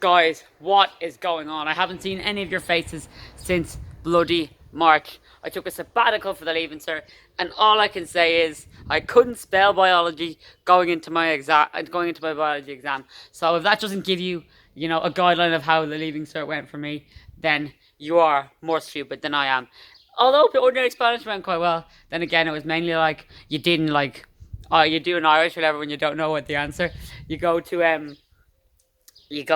Guys, what is going on? I haven't seen any of your faces since bloody March. I took a sabbatical for the Leaving Cert, and all I can say is I couldn't spell biology going into my biology exam. So if that doesn't give you, a guideline of how the Leaving Cert went for me, then you are more stupid than I am. Although the ordinary Spanish went quite well, then again it was mainly like you didn't like, you do an Irish or whatever when you don't know what the answer. You go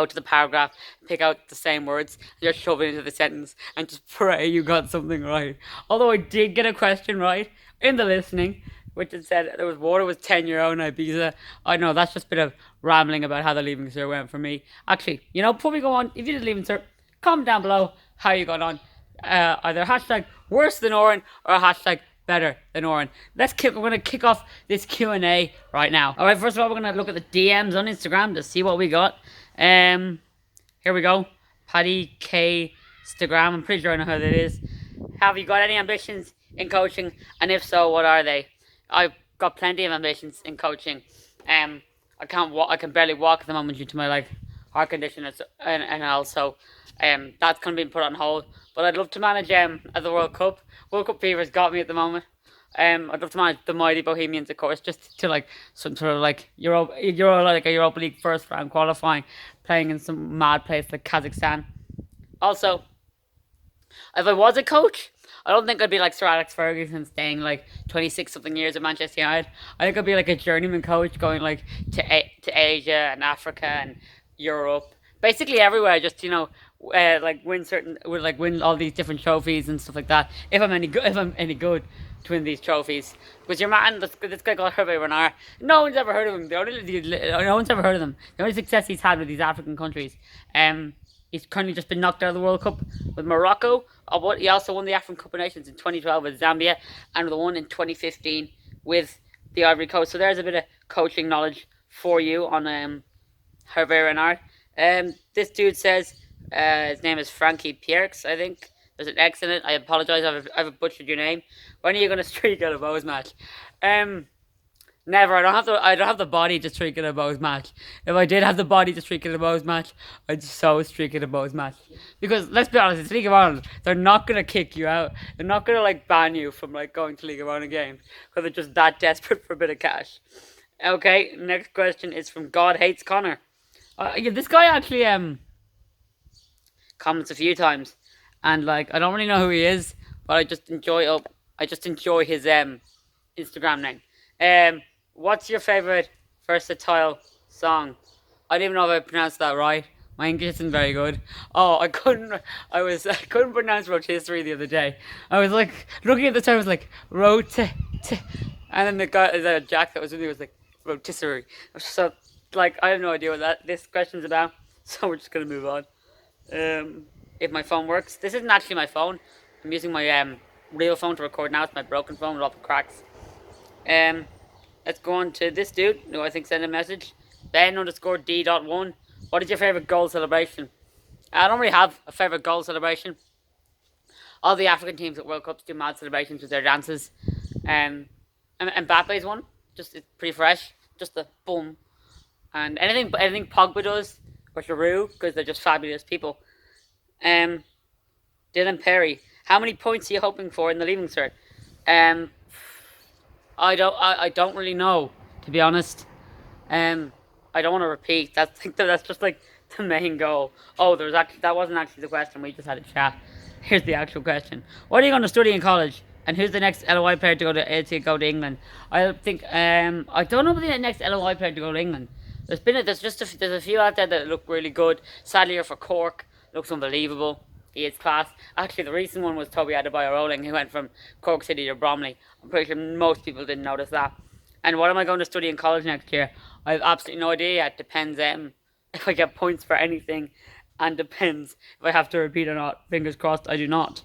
to the paragraph, pick out the same words, just shove it into the sentence, and just pray you got something right. Although I did get a question right in the listening, which it said there was water was €10 in Ibiza. I know that's just a bit of rambling about how the Leaving Cert went for me. Actually, before we go on, if you did Leaving Cert, comment down below how you got on. Either hashtag worse than Oren or a hashtag better than Oren. We're gonna kick off this Q&A right now. All right, first of all, we're gonna look at the DMs on Instagram to see what we got. Here we go. Paddy K Instagram. I'm pretty sure I know who that is. Have you got any ambitions in coaching? And if so, what are they? I've got plenty of ambitions in coaching. I can't walk. I can barely walk at the moment due to my heart condition, and also that's kind of been put on hold. But I'd love to manage at the World Cup. World Cup fever's got me at the moment. I'd love to manage the mighty Bohemians, of course, just to some sort of a Europa League first round qualifying, playing in some mad place like Kazakhstan. Also, if I was a coach, I don't think I'd be like Sir Alex Ferguson staying 26 something years at Manchester United. I think I'd be like a journeyman coach going to Asia and Africa and Europe, basically everywhere. Just win all these different trophies and stuff like that. If I'm any good to win these trophies, because your man, this guy called Hervé Renard, no one's ever heard of him. No one's ever heard of him. The only success he's had with these African countries, he's currently just been knocked out of the World Cup with Morocco. He also won the African Cup of Nations in 2012 with Zambia, and the one in 2015 with the Ivory Coast. So there's a bit of coaching knowledge for you on Hervé Renard. This dude says his name is Frankie Pierix, I think. There's an X in it. I apologise. I've butchered your name. When are you going to streak at a Bows match? Never. I don't have the body to streak at a Bows match. If I did have the body to streak at a Bows match, I'd so streak at a Bows match. Because let's be honest, it's League of Ireland. They're not going to kick you out. They're not going to ban you from going to League of Ireland games because they're just that desperate for a bit of cash. Okay. Next question is from God Hates Connor. This guy actually comments a few times. And I don't really know who he is, but I just enjoy his Instagram name. What's your favorite versatile song? I don't even know if I pronounced that right. My English isn't very good. Oh, I couldn't pronounce rotisserie the other day. I was looking at the term, was roti, and then the guy, Jack that was with me was rotisserie. So I have no idea what this question's about. So we're just gonna move on. If my phone works. This isn't actually my phone. I'm using my real phone to record now. It's my broken phone with all the cracks. Let's go on to this dude who I think sent a message. Ben_D.1. What is your favourite goal celebration? I don't really have a favourite goal celebration. All the African teams at World Cups do mad celebrations with their dances. And Mbappe's one. It's pretty fresh. Just the boom. And anything Pogba does, or Giroud, because they're just fabulous people. Dylan Perry, how many points are you hoping for in the Leaving Cert? I don't really know, to be honest. I don't want to repeat. That's just the main goal. Oh, that wasn't actually the question. We just had a chat. Here's the actual question. What are you going to study in college? And who's the next LOI player to go to England? I think I don't know the next LOI player to go to England. There's a few out there that look really good. Sadly, for Cork. Looks unbelievable. He is class. Actually, the recent one was Toby Adebayo-Rowling, who went from Cork City to Bromley. I'm pretty sure most people didn't notice that. And what am I going to study in college next year? I have absolutely no idea yet. Depends if I get points for anything, and depends if I have to repeat or not. Fingers crossed I do not.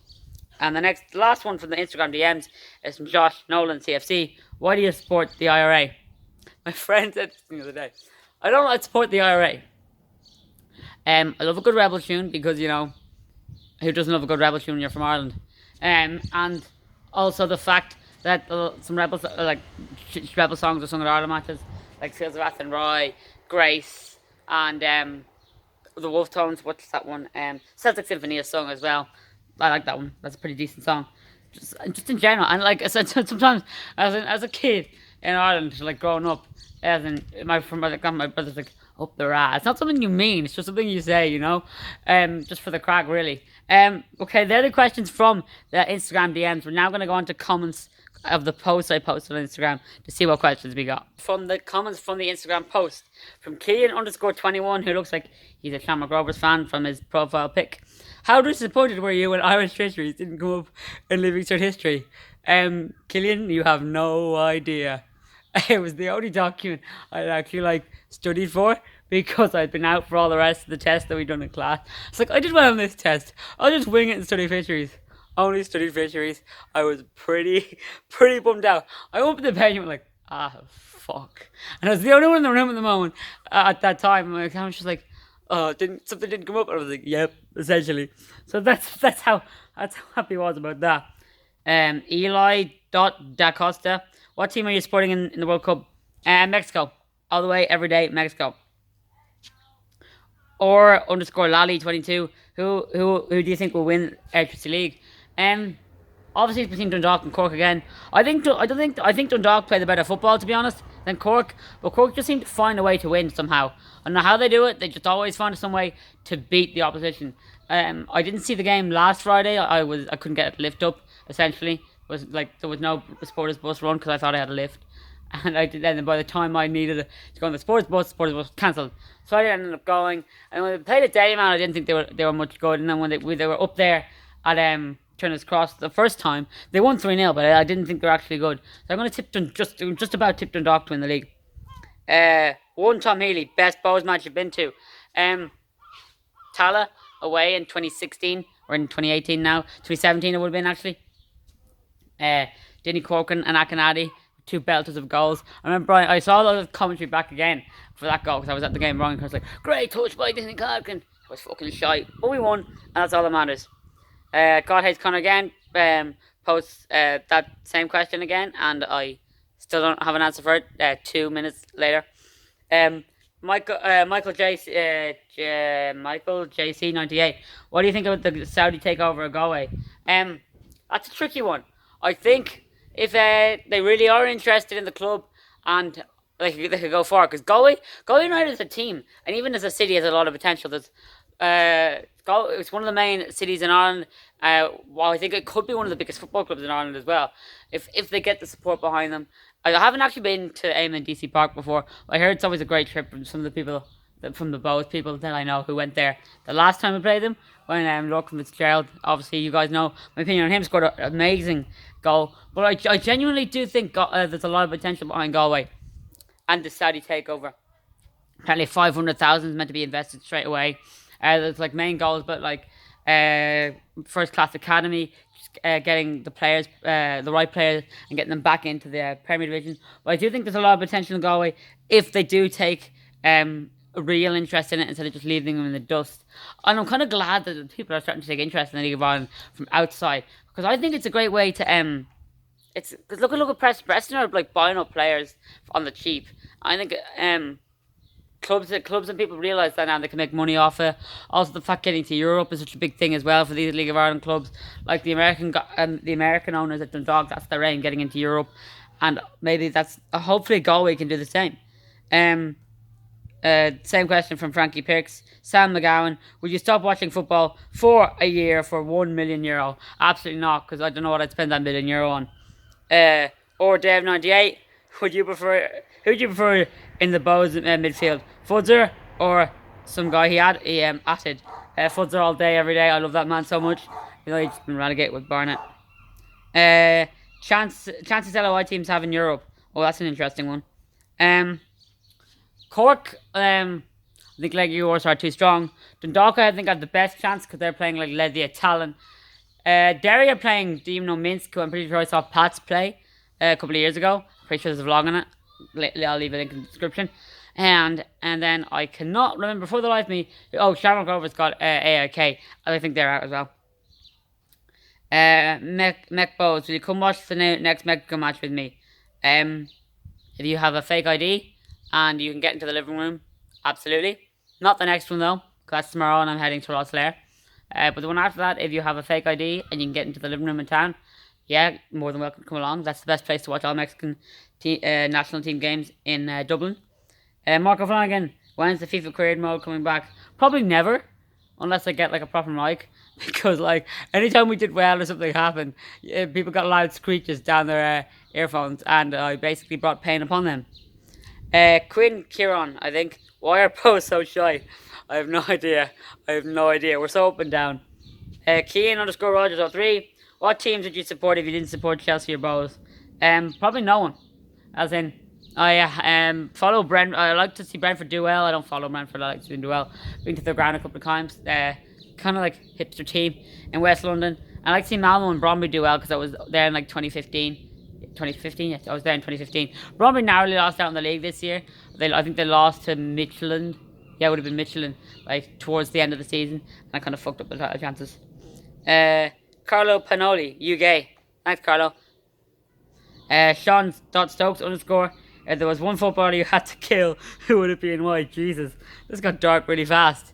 And the last one from the Instagram DMs is from Josh Nolan CFC. Why do you support the IRA? My friend said this the other day. I don't support the IRA. I love a good rebel tune because, who doesn't love a good rebel tune when you're from Ireland? And also the fact that some rebel songs are sung at Ireland matches, like Seals of Athenry, Grace, and the Wolf Tones. What's that one? Celtic Symphony a song as well. I like that one. That's a pretty decent song. Just in general, and like I said, sometimes as a kid in Ireland, like growing up, as in my brother's like up the rat. It's not something you mean. It's just something you say, you know. Just for the crack, really. Okay, they're the questions from the Instagram DMs. We're now gonna go on to comments of the post I posted on Instagram to see what questions we got. From the comments from the Instagram post, from Killian_21, who looks like he's a Shamrock Rovers fan from his profile pic. How disappointed were you when Irish Treasuries didn't come up in Living Cert history? Killian, you have no idea. It was the only document I actually studied for because I'd been out for all the rest of the tests that we'd done in class. It's like I did well on this test. I'll just wing it and study fisheries. Only studied fisheries. I was pretty bummed out. I opened the page and went like, fuck. And I was the only one in the room at the moment at that time. And I was just like, something didn't come up. And I was like, yep, essentially. So that's how happy I was about that. Eli.dacosta. What team are you supporting in the World Cup? Mexico. All the way, every day, Mexico. Or _Lally22. Who do you think will win HSC League? Obviously it's between Dundalk and Cork again. I think Dundalk play the better football, to be honest, than Cork. But Cork just seem to find a way to win somehow. I don't know how they do it. They just always find some way to beat the opposition. I didn't see the game last Friday. I couldn't get it lift up. Essentially, there was no supporters bus run because I thought I had a lift. And I did. And by the time I needed to go on the supporters bus cancelled. So I ended up going. And when they played at Derryman, I didn't think they were much good. And then when they were up there at Turner's Cross the first time, they won 3-0, but I didn't think they were actually good. So I'm going to tip just about tip Dundalk to win the league. One Tom Healy, best Bows match you've been to. Tala away in 2016 or in 2018 now. 2017 it would have been actually. Denny Corkin and Akinadi, two belters of goals. I remember I saw the commentary back again for that goal because I was at the game wrong. I was like, great touch by Denny Corkin. I was fucking shy, but we won, and that's all that matters. God Hates Connor again posts that same question again, and I still don't have an answer for it 2 minutes later. Michael JC98. What do you think about the Saudi takeover of Galway? That's a tricky one. I think if they really are interested in the club and they could go for it, because Galway United as a team and even as a city has a lot of potential. There's it's one of the main cities in Ireland. Well, I think it could be one of the biggest football clubs in Ireland as well, if they get the support behind them. I haven't actually been to Eamon DC Park before. I heard it's always a great trip from some of the people, from the Bows people that I know who went there the last time we played them, when Lorcan Fitzgerald, obviously you guys know my opinion on him, scored an amazing goal. But I genuinely do think there's a lot of potential behind Galway and the Saudi takeover. Apparently 500,000 is meant to be invested straight away. There's main goals, but first class academy, getting the players, the right players, and getting them back into the Premier Division. But I do think there's a lot of potential in Galway if they do take a real interest in it instead of just leaving them in the dust. And I'm kind of glad that people are starting to take interest in the League of Ireland from outside, because I think it's a great way to it's because look at Preston are buying up players on the cheap. I think clubs and people realise that now they can make money off it. Also, the fact getting to Europe is such a big thing as well for these League of Ireland clubs. Like the American owners at Dundalk, that's their aim, getting into Europe, and maybe that's hopefully Galway can do the same. Same question from Frankie Pirks. Sam McGowan, would you stop watching football for a year for €1 million? Absolutely not, because I don't know what I'd spend that €1 million on. Or Dave98, who do you prefer in the Bows midfield? Fudzer or some guy he added? Fudzer all day, every day. I love that man so much. He's been relegated with Barnet. Chances LOI teams have in Europe. Oh, that's an interesting one. Cork, I think yours are too strong. Dundalk, I think, have the best chance because they're playing Ledia Talon. Derry are playing, do you know Minsk, who I'm pretty sure I saw Pats play a couple of years ago. Pretty sure there's a vlog on it. I'll leave a link in the description. And then I cannot remember for the life of me. Oh, Shamrock Rovers got AIK. I think they're out as well. Mech Bows, will you come watch the next Mexico match with me? If you have a fake ID and you can get into the living room, absolutely. Not the next one though, That's tomorrow, and I'm heading to Rosslare. But the one after that, if you have a fake ID and you can get into the living room in town, yeah, more than welcome to come along. That's the best place to watch all Mexican national team games in Dublin. Marco Flanagan, when's the FIFA career mode coming back? Probably never, unless I get like a proper mic. Because like anytime we did well or something happened, people got loud screeches down their earphones, and I basically brought pain upon them. Quinn Kieran, I think. Why are pros so shy? I have no idea. We're so up and down. Kean underscore Rogers 03. What teams would you support if you didn't support Chelsea or Bowes? Probably no one. As in, I follow Brent. I like to see Brentford do well. I don't follow Brentford. I like to see them do well. Been to the ground a couple of times. Kind of like hipster team in West London. I like to see Malmo and Bromley do well because I was there in like 2015. 2015, yes, I was there in 2015. Bromley narrowly lost out in the league this year. I think they lost to Michelin. Yeah, it would have been Michelin, like towards the end of the season, and I kind of fucked up the title chances. Carlo Panoli, UK. Thanks, Carlo. Sean.Stokes underscore. If there was one footballer you had to kill, who would it be and why? Jesus, this got dark really fast.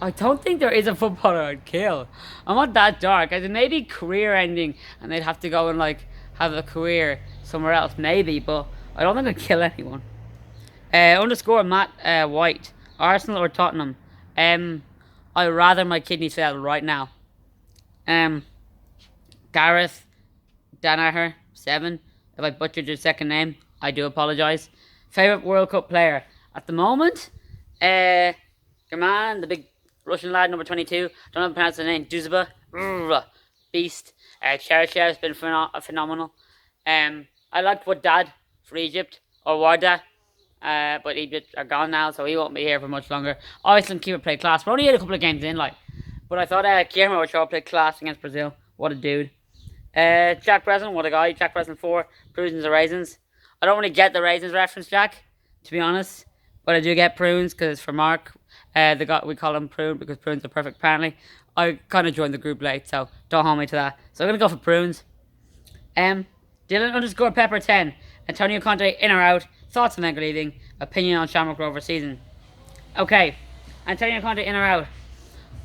I don't think there is a footballer I'd kill. I'm not that dark. I mean, maybe career ending, and they'd have to go and like have a career somewhere else, maybe. But I don't think I'd kill anyone. Underscore Matt White, Arsenal or Tottenham? I'd rather my kidneys fail right now. Gareth Danaher 7. If I butchered your second name, I do apologise. Favorite World Cup player at the moment? Your man, the big Russian lad, number 22. Don't know how to pronounce the name. Duzba. Beast. Cherchev's been phenomenal. I liked what Dad for Egypt, or Warda. But Egypt are gone now, so he won't be here for much longer. Iceland keeper played class. We're only had a couple of games in, like. But I thought Guillermo Ochoa played class against Brazil. What a dude. Jack Breslin, what a guy. Jack Breslin 4. Prunes or raisins. I don't really get the raisins reference, Jack, to be honest. But I do get prunes because it's for Mark. We call him Prune because prunes are perfect, apparently. I kind of joined the group late, so don't hold me to that. So I'm going to go for prunes. Dylan underscore Pepper 10. Antonio Conte in or out? Thoughts on Wenger leaving? Opinion on Shamrock Rovers season? Okay. Antonio Conte in or out?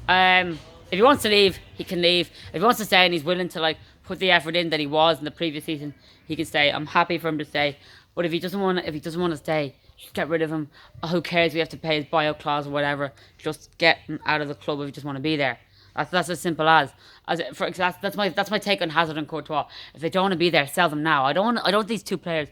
If he wants to leave, he can leave. If he wants to stay and he's willing to like put the effort in that he was in the previous season, he can stay. I'm happy for him to stay. But if he doesn't want to stay, just get rid of him. Who cares if we have to pay his buyout clause or whatever? Just get him out of the club if you just want to be there. That's as simple as that's my take on Hazard and Courtois. If they don't want to be there, sell them now. I don't want these two players,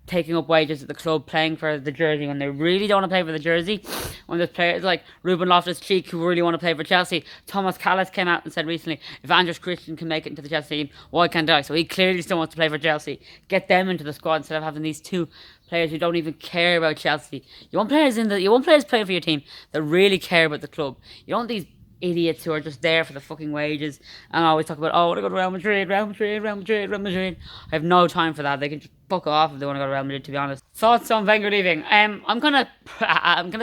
taking up wages at the club, playing for the jersey when they really don't want to play for the jersey. When there's players like Ruben Loftus-Cheek who really want to play for Chelsea. Thomas Callas came out and said recently, if Andrews Christian can make it into the Chelsea team, why can't I? So he clearly still wants to play for Chelsea. Get them into the squad instead of having these two players who don't even care about Chelsea. You want players playing for your team that really care about the club. You don't want these idiots who are just there for the fucking wages and always talk about, I want to go to Real Madrid. I have no time for that. They can just fuck off if they want to go to Real Madrid, to be honest. Thoughts on Wenger leaving? I'm kind of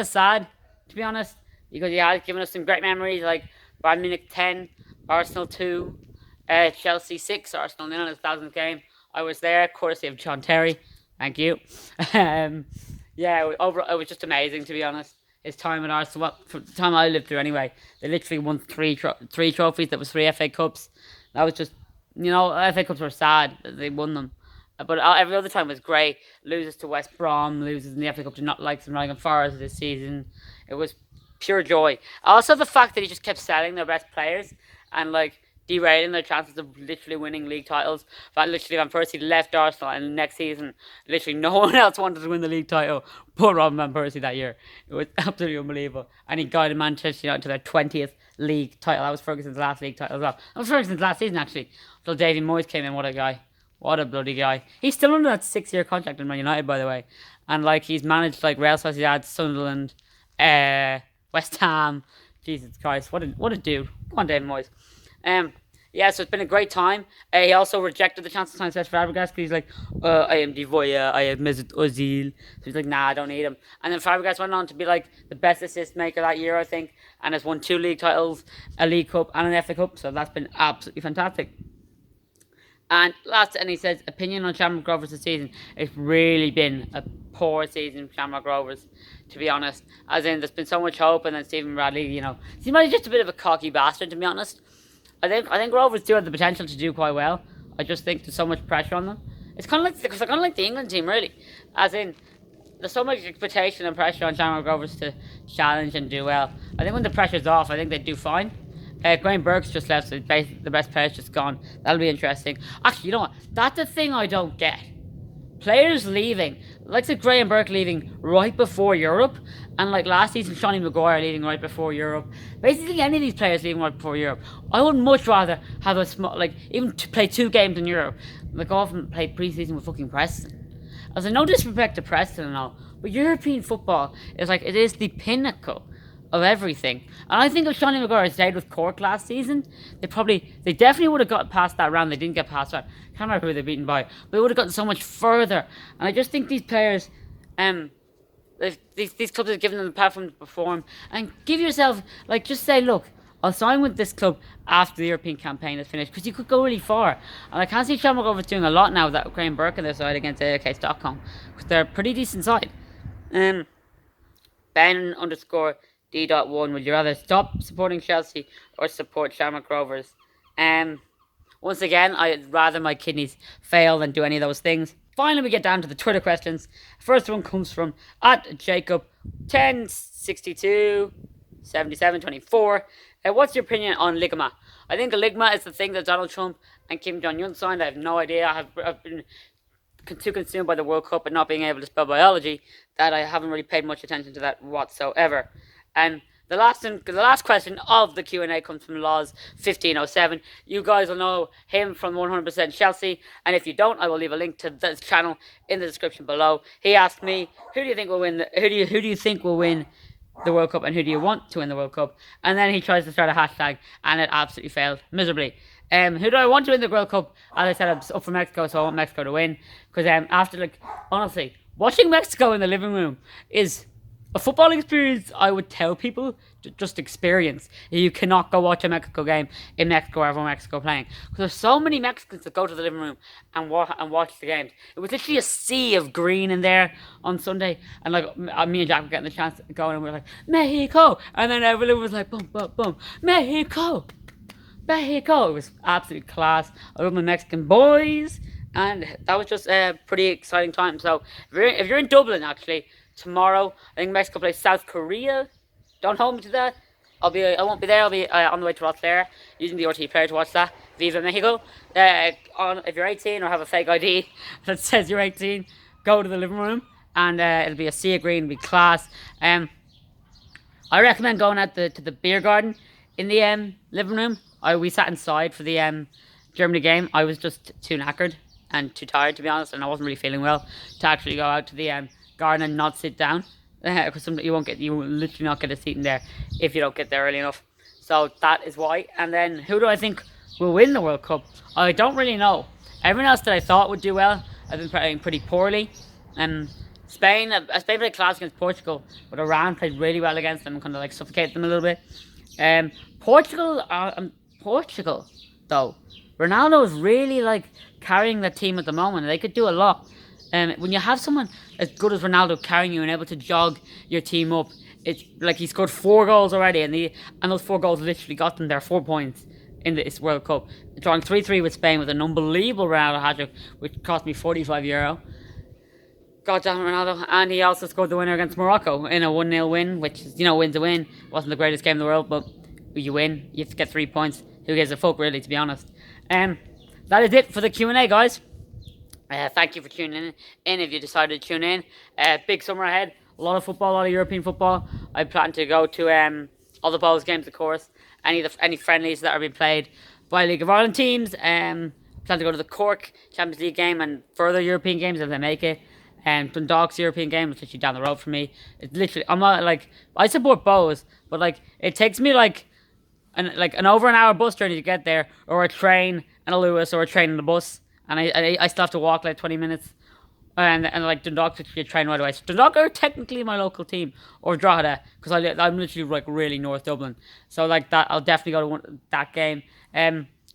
sad, to be honest, because he has given us some great memories, like Bayern Munich 10, Arsenal 2, Chelsea 6, Arsenal 0 in his 1000th game. I was there, courtesy of John Terry. Thank you. It was just amazing, to be honest. His time at Arsenal, for the time I lived through anyway, they literally won three trophies. That was 3 FA Cups. That was just, FA Cups were sad that they won them. But every other time was great. Loses to West Brom, loses in the FA Cup to not like some Nottingham Forest this season. It was pure joy. Also the fact that he just kept selling their best players and like derailing their chances of literally winning league titles. That literally Van Persie left Arsenal and next season literally no one else wanted to win the league title but Robin Van Persie that year. It was absolutely unbelievable. And he guided Manchester United to their 20th league title. That was Ferguson's last league title as well. That was Ferguson's last season actually. Until Davy Moyes came in. What a guy. What a bloody guy. He's still under that 6-year contract in Man United, by the way. And like he's managed like Real Sociedad, Sunderland, West Ham. Jesus Christ, what a dude. Come on, David Moyes. So it's been a great time. He also rejected the chance to sign Cesc Fabregas because he's like, I am Divoya, I have Mesut Ozil. So he's like, nah, I don't need him. And then Fabregas went on to be like the best assist maker that year, I think, and has won 2 league titles, a League Cup and an FA Cup. So that's been absolutely fantastic. And he says, opinion on Shamrock Rovers this season. It's really been a poor season for Shamrock Rovers, to be honest. As in, there's been so much hope, and then Stephen Bradley, Stephen Bradley's just a bit of a cocky bastard, to be honest. I think Rovers do have the potential to do quite well. I just think there's so much pressure on them. It's kind of like the England team, really. As in, there's so much expectation and pressure on Shamrock Rovers to challenge and do well. I think when the pressure's off, I think they do fine. Graham Burke's just left, so the best player's just gone. That'll be interesting. Actually, you know what? That's the thing I don't get. Players leaving, like the Graham Burke leaving right before Europe, and like last season, Shawnee Maguire leaving right before Europe. Basically, any of these players leaving right before Europe. I would much rather have a small, even to play 2 games in Europe, go off and play pre-season with fucking Preston. As no disrespect to Preston and all, but European football is it is the pinnacle of everything. And I think if Shawnee Maguire stayed with Cork last season, they definitely would have got past that round. They didn't get past that. I can't remember who they're beaten by, but they would have gotten so much further. And I just think these players, these clubs have given them the platform to perform. And give yourself, just say, look, I'll sign with this club after the European campaign is finished, because you could go really far. And I can't see Shamrock Rovers doing a lot now with that Graham Burke on their side against AOK Stockholm, because they're a pretty decent side. Ben _ D.1, would you rather stop supporting Chelsea or support Shamrock Rovers? Once again, I'd rather my kidneys fail than do any of those things. Finally, we get down to the Twitter questions. First one comes from @Jacob10627724. What's your opinion on Ligma? I think a Ligma is the thing that Donald Trump and Kim Jong-un signed. I have no idea. I've been too consumed by the World Cup and not being able to spell biology that I haven't really paid much attention to that whatsoever. And the last question of the Q&A comes from Laws1507. You guys will know him from 100% Chelsea, and if you don't, I will leave a link to this channel in the description below. He asked me, who do you think will win? Who do you think will win the World Cup, and who do you want to win the World Cup? And then he tries to start a hashtag, and it absolutely failed miserably. Who do I want to win the World Cup? As I said, I'm up for Mexico, so I want Mexico to win. Because honestly, watching Mexico in the living room is a football experience I would tell people to just experience. You cannot go watch a Mexico game in Mexico or ever Mexico playing. Because there's so many Mexicans that go to the living room and watch the games. It was literally a sea of green in there on Sunday. And me and Jack were getting the chance to go, and we were like, Mexico! And then everyone was like, boom, boom, boom, Mexico! Mexico! It was absolute class. I love my Mexican boys. And that was just a pretty exciting time. So if you're in Dublin, actually, tomorrow, I think Mexico plays South Korea. Don't hold me to that. I won't be there. I'll be on the way to Rosslare using the RT player to watch that. Viva Mexico. If you're 18 or have a fake ID that says you're 18, go to the living room, and it'll be a sea of green. It'll be class. I recommend going out to the beer garden in the living room. We sat inside for the Germany game. I was just too knackered and too tired, to be honest, and I wasn't really feeling well to actually go out to the garden and not sit down, because you will literally not get a seat in there if you don't get there early enough. So that is why. And then who do I think will win the World Cup? I don't really know. Everyone else that I thought would do well have been playing pretty poorly. Spain played class against Portugal, but Iran played really well against them and kind of suffocated them a little bit. Portugal though, Ronaldo is really carrying the team at the moment. They could do a lot. When you have someone as good as Ronaldo carrying you and able to jog your team up, it's like he scored 4 goals already, and those 4 goals literally got them their 4 points in this World Cup. Drawing 3-3 with Spain with an unbelievable Ronaldo hat-trick, which cost me €45. God damn it, Ronaldo. And he also scored the winner against Morocco in a 1-0 win, which is, win's a win. Wasn't the greatest game in the world, but you win. You have to get 3 points. Who gives a fuck, really, to be honest. That is it for the Q&A, guys. Thank you for tuning in if you decided to tune in. Big summer ahead. A lot of football, a lot of European football. I plan to go to all the Bowls games, of course. Any friendlies that are being played by League of Ireland teams. Plan to go to the Cork Champions League game and further European games if they make it. Dundalk's European game, which is literally down the road from me. It's literally, I'm not I support Bows, but it takes me an over an hour bus journey to get there, or a train and a Lewis, or a train and a bus. And I still have to walk 20 minutes. And Dundalk to a train right away. So Dundalk are technically my local team, or Drogheda, because I'm literally really North Dublin. So that I'll definitely go to that game.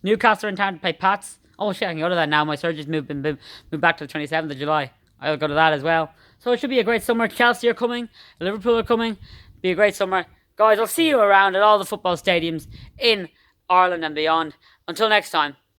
Newcastle are in town to play Pats Oh shit, I can go to that now. My surgery's moved back to the 27th of July. I'll go to that as well. So it should be a great summer. Chelsea are coming. Liverpool are coming. Be a great summer. Guys, I'll see you around at all the football stadiums in Ireland and beyond. Until next time.